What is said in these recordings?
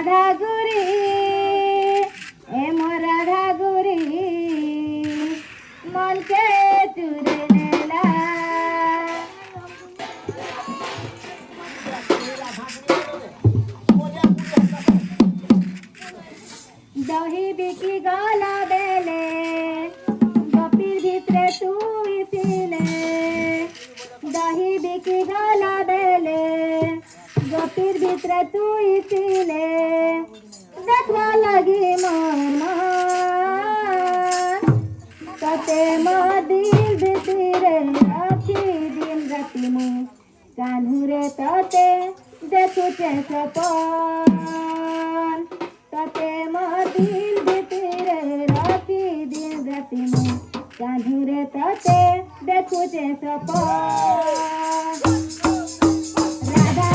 রাধা গুরি এ মোর রাধা গুরি মনকে চুরে নেলা দহি বিকি গলা বেলে গপির ভিতরে তুই ছিলে দহি বিকি গলা বেলে গপির ভিতরে তুই ছিলে দেখবা লাগি মোর মন তাতে মদির ভিতরে রাখি দিন রাতি মু কানুরে তাতে দেখুছে সপন তাতে মদির ভিতরে রাখি দিন রাতি মু কানুরে তাতে দেখুছে সপন রাধা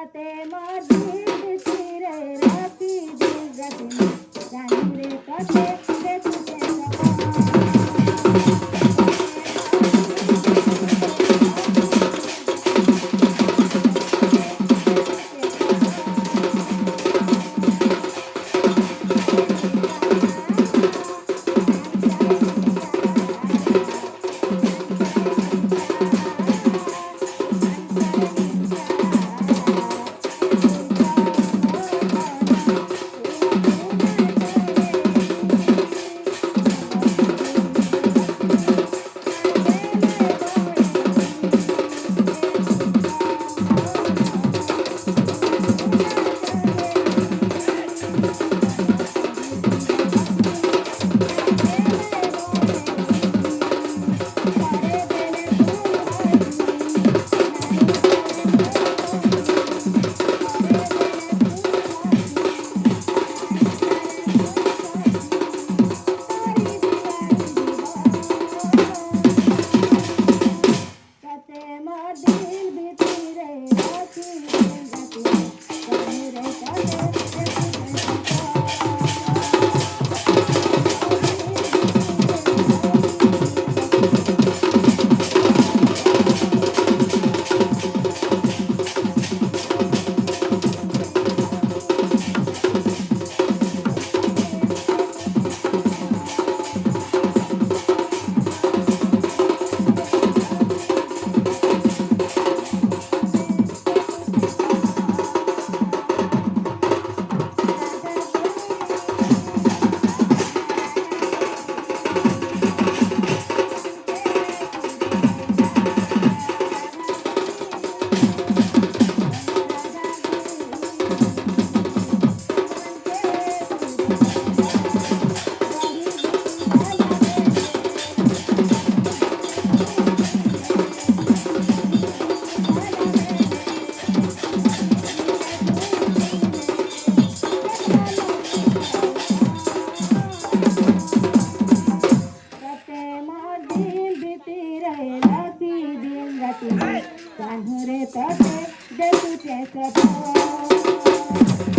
তাতে মদির ভিতরে রাখি দিন রাতি মু কানুরে তাতে দেখুছে সপন তাতে মদির ভিতরে রাখি দিন রাতি মু কানুরে তাতে দেখুছে তাতে মদির ভিতরে রাখি দিন রাতি মু কানুরে তাতে দেখুছে সপন